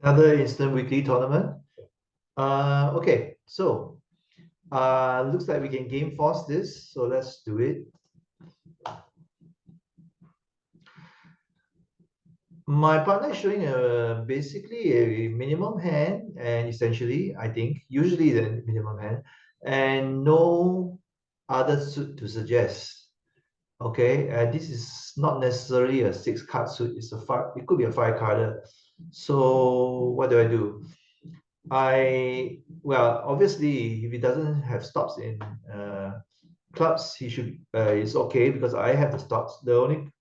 Another instant weekly tournament. Okay, so looks like we can game force this, so let's do it. My partner is showing basically a minimum hand, and essentially, I think, usually the minimum hand, and no other suit to suggest. Okay, this is not necessarily a 6-card suit, it's a five, it could be a 5-carder. So what do I do? Well, obviously, if he doesn't have stops in clubs, he should it's okay because I have the stops. The only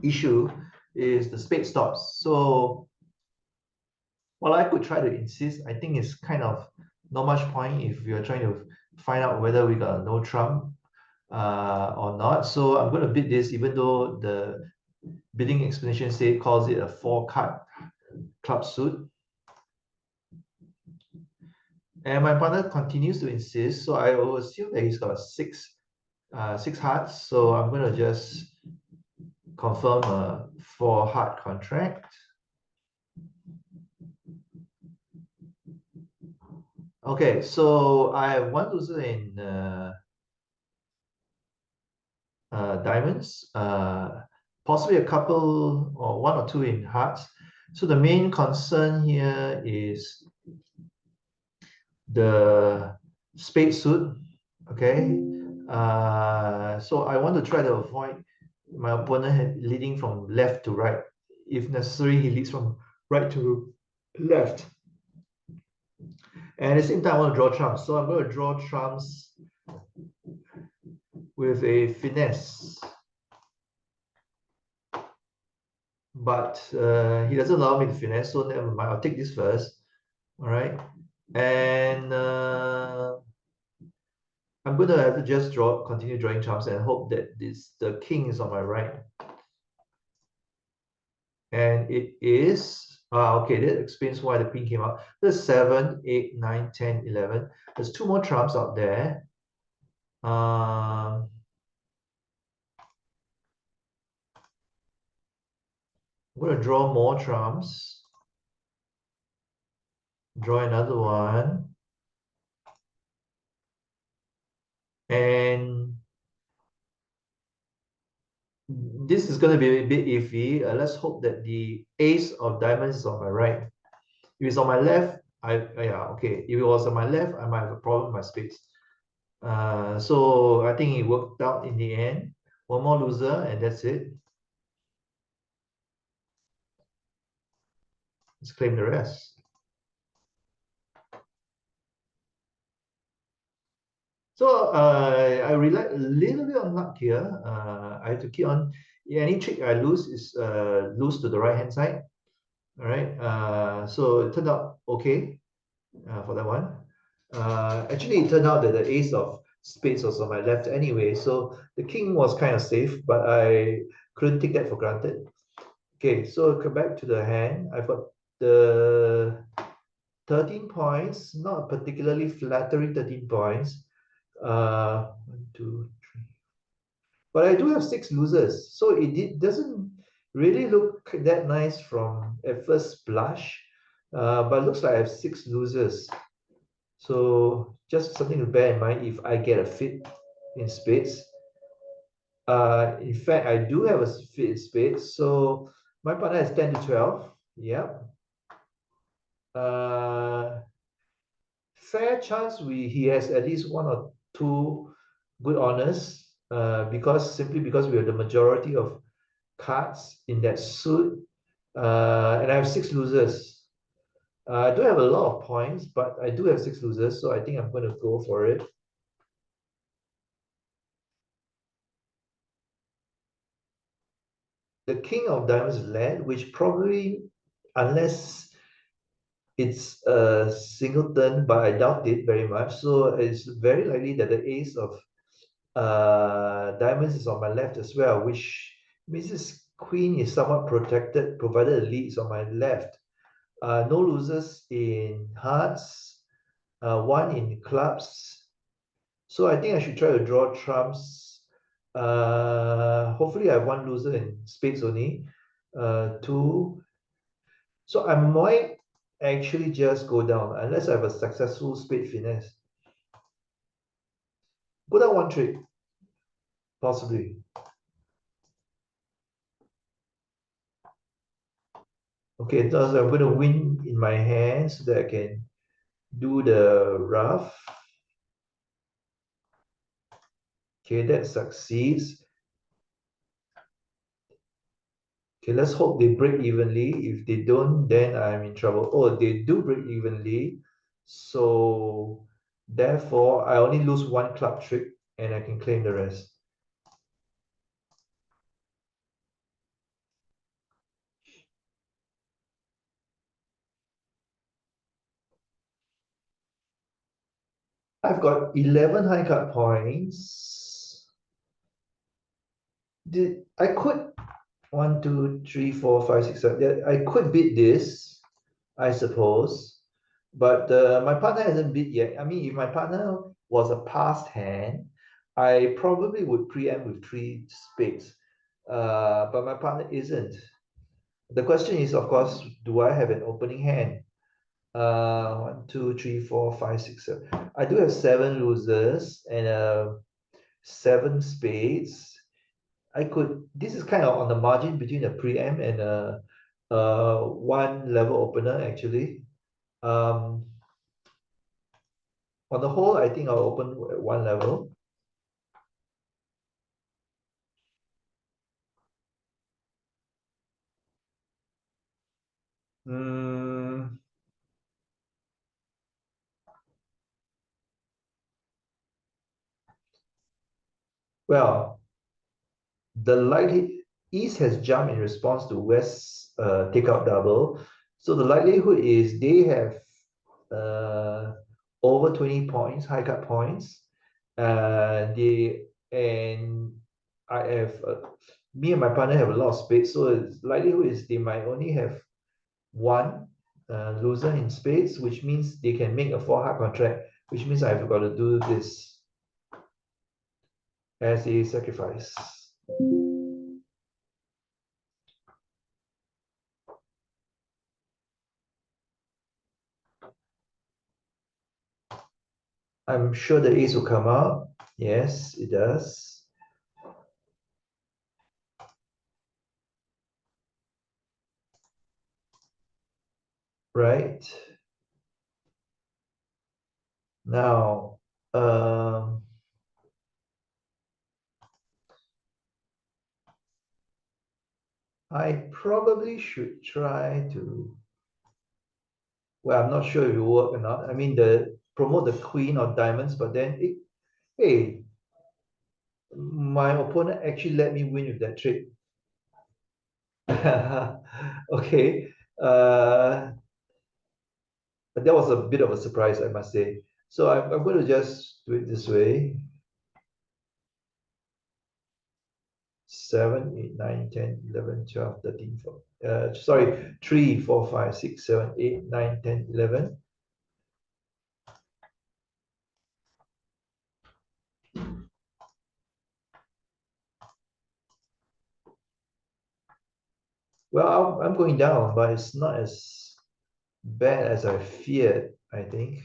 issue is the spade stops. So while I could try to insist, I think it's kind of not much point if you're trying to find out whether we got a no trump or not. So I'm going to bid this, even though the bidding explanation say calls it a 4-card club suit. And my partner continues to insist, so I will assume that he's got six hearts. So I'm going to just confirm a 4-heart contract. Okay, so I have one loser in diamonds, possibly a couple or one or two in hearts. So the main concern here is the spade suit. Okay, so I want to try to avoid my opponent leading from left to right. If necessary, he leads from right to left. And at the same time, I want to draw trumps. So I'm going to draw trumps with a finesse. But he doesn't allow me to finesse, so never mind. I'll take this first. All right. And I'm going to have to just continue drawing trumps and hope that the king is on my right. And it is, okay, that explains why the queen came out. There's 7, 8, 9, 10, 11. There's 2 more trumps out there. I'm going to draw more trumps. Draw another one. And this is going to be a bit iffy. Let's hope that the ace of diamonds is on my right. If it's on my left, yeah, okay. If it was on my left, I might have a problem with my spades. So I think it worked out in the end. One more loser, and that's it. Let's claim the rest. So I rely a little bit on luck here. I have to keep on. Any trick I lose is lose to the right hand side. All right. So it turned out okay for that one. Actually, it turned out that the ace of spades was on my left anyway. So the king was kind of safe, but I couldn't take that for granted. Okay, so come back to the hand. I've got the 13 points, not particularly flattering 13 points. 1, 2, 3. But I do have 6 losers, so it doesn't really look that nice from at first blush. But it looks like I have 6 losers. So just something to bear in mind if I get a fit in spades. In fact, I do have a fit in spades. So my partner is 10 to 12. Yep. Fair chance he has at least 1 or 2 good honors, simply because we have the majority of cards in that suit, and I have 6 losers. I don't have a lot of points, but I do have 6 losers, so I think I'm going to go for it. The king of diamonds led, which probably, unless it's a singleton, but I doubt it very much. So it's very likely that the ace of diamonds is on my left as well, which means this queen is somewhat protected, provided the lead is on my left. No losers in hearts, 1 in clubs. So I think I should try to draw trumps. Hopefully I have 1 loser in spades only. 2, So I might actually just go down unless I have a successful spade finesse. Go down one trick, possibly. Okay, so I'm going to win in my hand so that I can do the rough. Okay, that succeeds. Okay, let's hope they break evenly. If they don't, then I'm in trouble. Oh, they do break evenly. So therefore, I only lose one club trick and I can claim the rest. I've got 11 high card points. I could 1, 2, 3, 4, 5, 6, 7. Yeah, I could beat this, I suppose. But my partner hasn't beat yet. I mean, if my partner was a passed hand, I probably would preempt with three spades. But my partner isn't. The question is, of course, do I have an opening hand? 1, 2, 3, 4, 5, 6, 7. I do have seven losers and seven spades. I could. This is kind of on the margin between a preempt and a one level opener actually. Um, on the whole, I think I'll open at one level. Mm, well, the likely East has jumped in response to West's takeout double. So the likelihood is they have uh, over 20 points, high cut points. They and I have me and my partner have a lot of spades, so it's likelihood is they might only have one loser in spades, which means they can make a four hard contract, which means I've got to do this as a sacrifice. I'm sure the ace will come out. Yes, it does. Right. Now, um, I probably should try to, well, I'm not sure if it will work or not. I mean, the promote the queen of diamonds, but then, hey, my opponent actually let me win with that trick. Okay. Uh, but that was a bit of a surprise, I must say. So I'm going to just do it this way. 7, 8, 9, 10, 11, 12, 13, 14. Sorry, 3, 4, 5, 6, 7, 8, 9, 10, 11. Well, I'm going down, but it's not as bad as I feared, I think.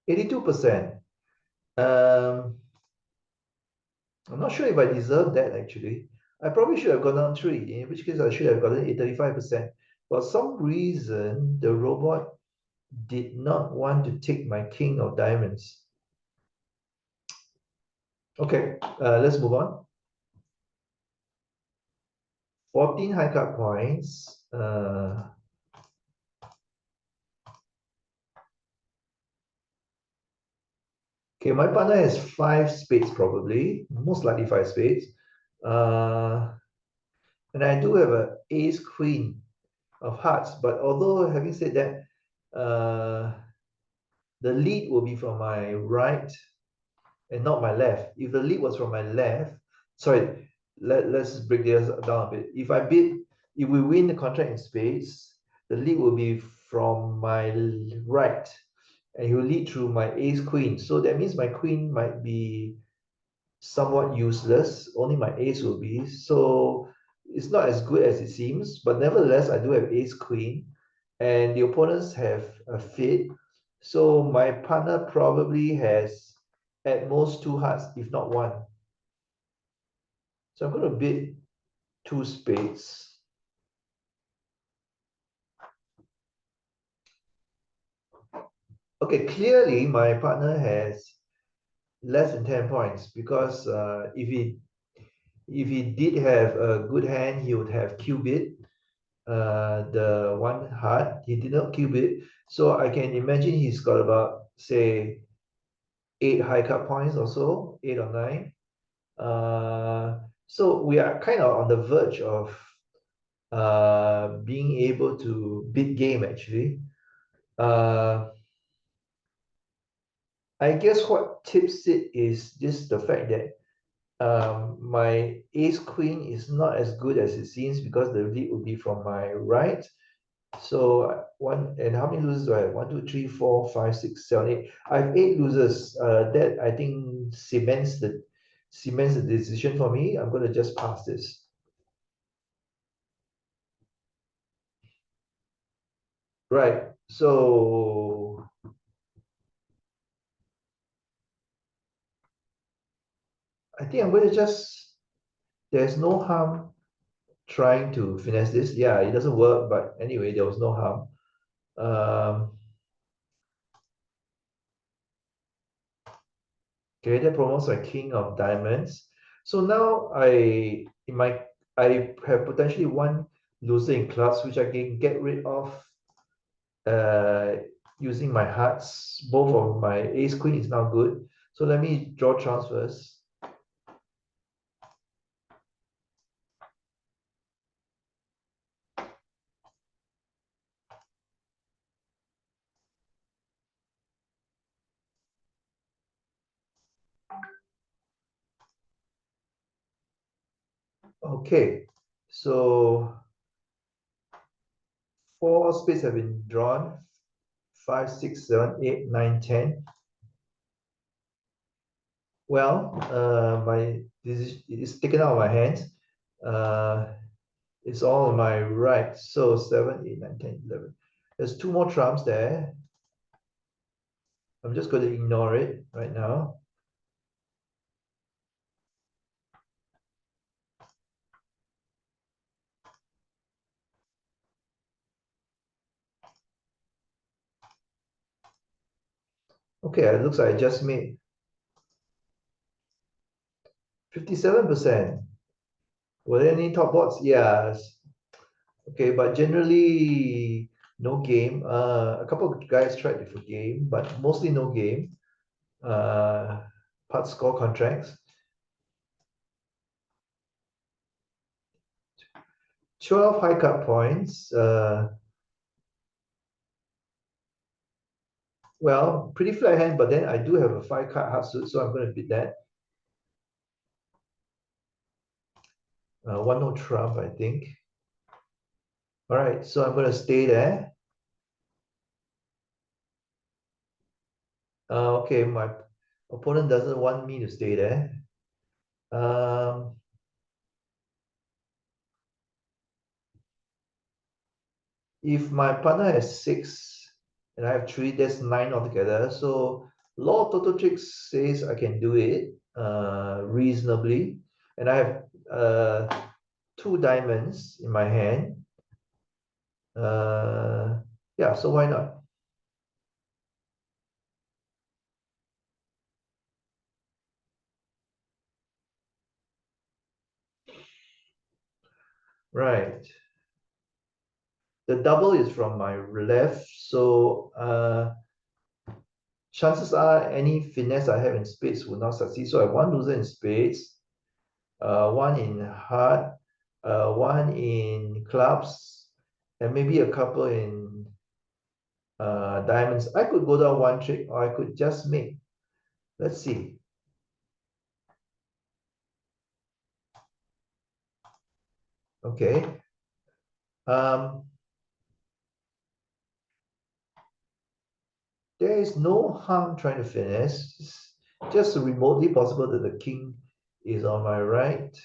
82%. Um, I'm not sure if I deserve that actually. I probably should have gone down 3, in which case I should have gotten a 35%. For some reason, the robot did not want to take my king of diamonds. Okay, let's move on. 14 high card points. Okay, my partner has five spades probably, most likely five spades. Uh, and I do have a ace queen of hearts, but although having said that, the lead will be from my right and not my left. If the lead was from my left, sorry, let's break this down a bit. If we win the contract in spades, the lead will be from my right. and he will lead through my ace queen. So that means my queen might be somewhat useless. Only my ace will be. So it's not as good as it seems, but nevertheless, I do have ace queen, and the opponents have a fit. So my partner probably has at most two hearts, if not one. So I'm going to bid two spades. Okay, clearly my partner has less than 10 points because if he did have a good hand, he would have cube it, the one heart. He did not cube it. So I can imagine he's got about, say, 8 high cut points or so, 8 or 9. So we are kind of on the verge of being able to bid game actually. I guess what tips it is just the fact that my ace queen is not as good as it seems because the lead would be from my right. So one, and how many losers do I have? 1, 2, 3, 4, 5, 6, 7, 8. I have 8 losers. That I think cements the decision for me. I'm going to just pass this. Right. So I think I'm going to just. There's no harm trying to finesse this. Yeah, it doesn't work, but anyway, there was no harm. Okay, that promotes my king of diamonds. So now I have potentially one loser in clubs, which I can get rid of uh, using my hearts. Both of my ace queen is now good. So let me draw transfers. Okay, so 4 spades have been drawn. 5, 6, 7, 8, 9, 10. Well, my this is taken out of my hands. Uh, it's all on my right. So 7, 8, 9, 10, 11. There's two more trumps there. I'm just going to ignore it right now. Okay, it looks like I just made 57%. Were there any top bots? Yes. Okay, but generally no game. A couple of guys tried for game, but mostly no game. Part score contracts. 12 high cut points. Well, pretty flat hand, but then I do have a 5 card hard suit, so I'm going to bid that. One no trump, I think. All right, so I'm going to stay there. Okay, my opponent doesn't want me to stay there. Um, if my partner has 6 and I have 3, that's 9 altogether. So law of total tricks says I can do it reasonably. And I have 2 diamonds in my hand. Yeah, so why not? Right. The double is from my left, so chances are any finesse I have in spades will not succeed. So I have one loser in spades, one in heart, one in clubs, and maybe a couple in diamonds. I could go down one trick, or I could just make. Let's see. Okay. there is no harm trying to finesse. It's just remotely possible that the king is on my right,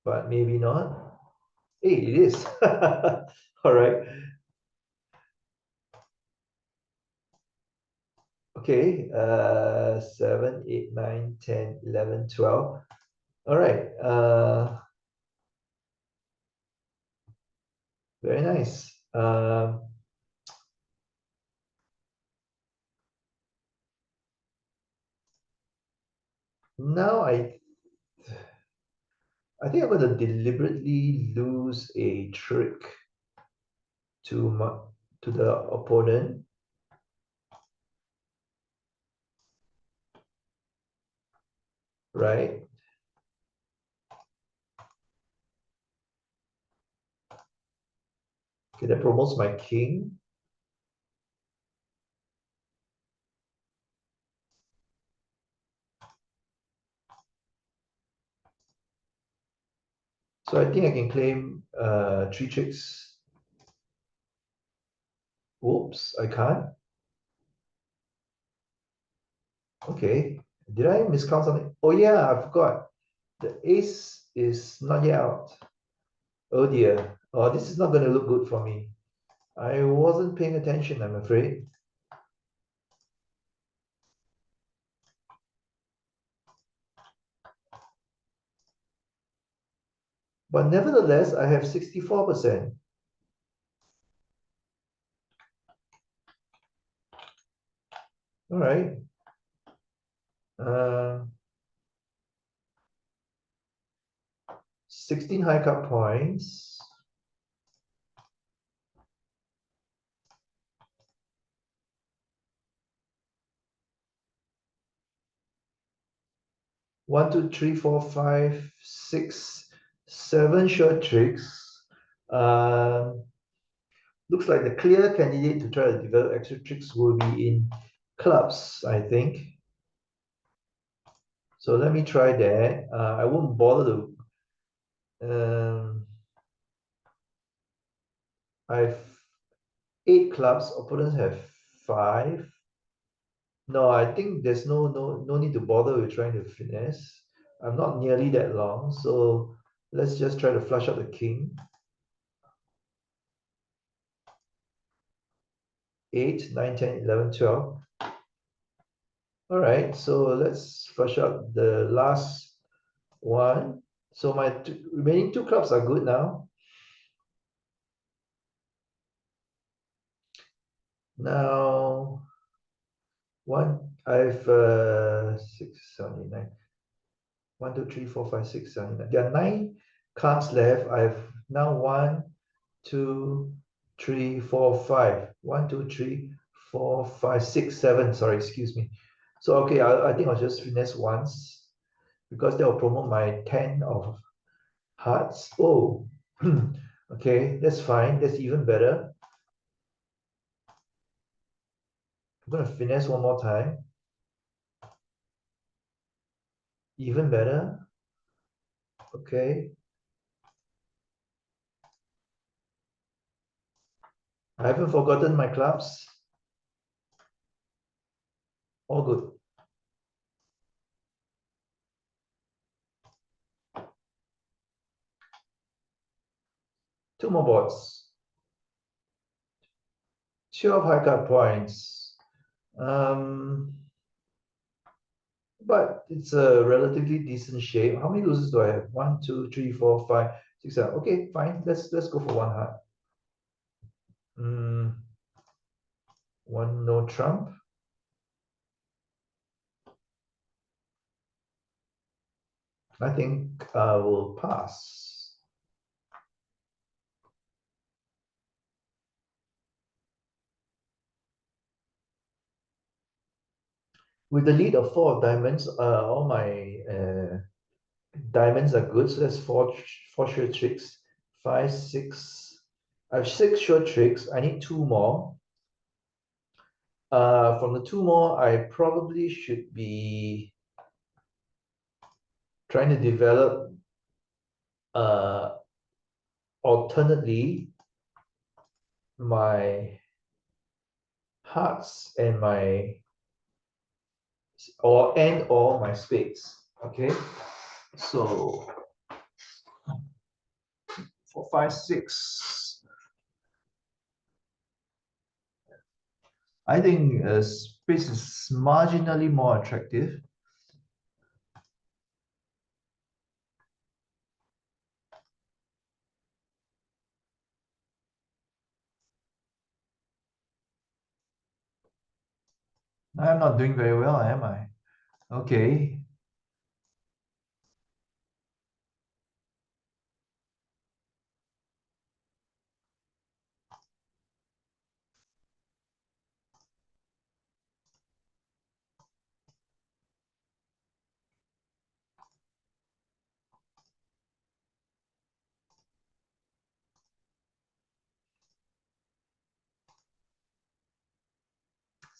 but maybe not. Hey, it is. All right. Okay. 7, 8, 9, 10, 11, 12. All right. Very nice. Now I think I'm going to deliberately lose a trick to my to the opponent, right? Okay, that promotes my king. So I think I can claim three tricks. Whoops, I can't. Okay. Did I miscount something? Oh yeah, I forgot. The ace is not yet out. Oh dear. Oh, this is not going to look good for me. I wasn't paying attention, I'm afraid. But nevertheless, I have 64%. All right. 16 high cut points. One, two, three, four, five, six, seven short tricks. Looks like the clear candidate to try to develop extra tricks will be in clubs, I think. So let me try that. I won't bother to. I've 8 clubs. Opponents have 5. No, I think there's no need to bother with trying to finesse. I'm not nearly that long, so let's just try to flush out the king. 8, 9, 10, 11, 12. All right, so let's flush out the last one. So my remaining 2 clubs are good now. Now, I've 6, 7, 8, 9. 1, 2, 3, 4, 5, 6, 7, 8, 9. There are 9 cards left. I've now 1, 2, 3, 4, 5. 1, 2, 3, 4, 5, 6, 7. Sorry, excuse me. So okay, I think I'll just finesse once because that will promote my 10 of hearts. Oh, okay, that's fine. That's even better. I'm gonna finesse one more time. Even better. Okay. I haven't forgotten my clubs. All good. 2 more boards. 12 high card points. But it's a relatively decent shape. How many losers do I have? 1, 2, 3, 4, 5, 6, 7. Okay, fine. Let's go for one heart. 1 no trump. I think I will pass. With the lead of 4 of diamonds, all my diamonds are good. So that's four short tricks. 5, 6. I have 6 short tricks. I need 2 more. From the 2 more, I probably should be trying to develop alternately my hearts and or my spades. Okay, so 4, 5, 6. I think spades is marginally more attractive. I'm not doing very well, am I? Okay.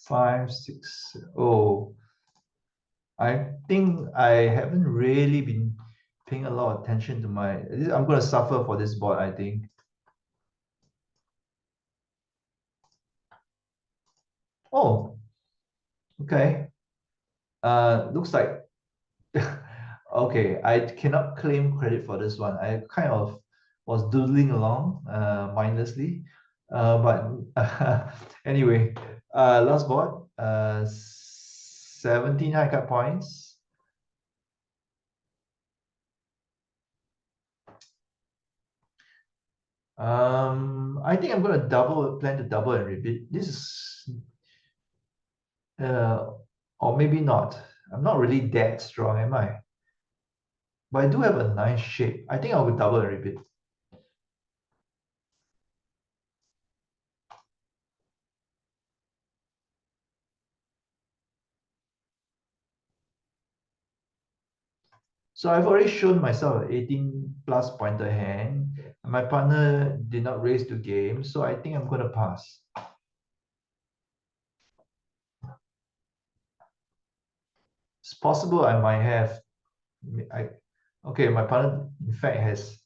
Five, six. Oh, I think I haven't really been paying a lot of attention to my. I'm going to suffer for this board, I think. Oh, okay. Looks like okay. I cannot claim credit for this one. I kind of was doodling along mindlessly, but anyway, last board, 17 high cut points. I think I'm going to plan to double and repeat. This is, or maybe not. I'm not really that strong, am I? But I do have a nice shape. I think I will double and repeat. So I've already shown myself an 18 plus pointer hand. My partner did not raise the game, so I think I'm going to pass. It's possible I might have. Okay, my partner in fact has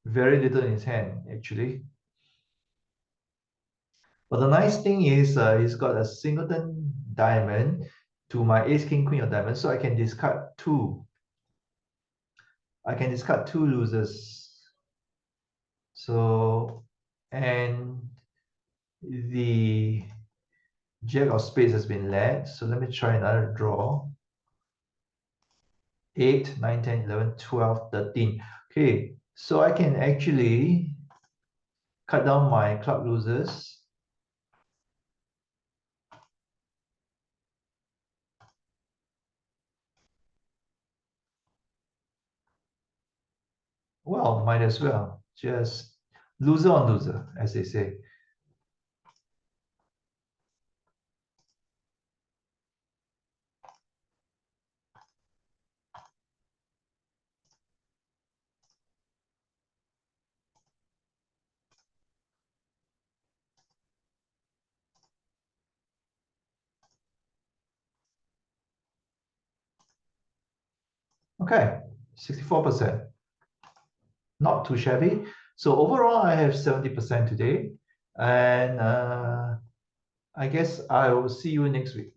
very little in his hand actually. But the nice thing is he's got a singleton diamond to my ace king queen of diamonds, so I can discard two. I can discard two losers. So, and the jack of spades has been led. So let me try another draw. 8, 9, 10, 11, 12, 13. Okay, so I can actually cut down my club losers. Well, might as well. Just loser on loser, as they say. Okay, 64%. Not too shabby. So overall, I have 70% today. And I guess I will see you next week.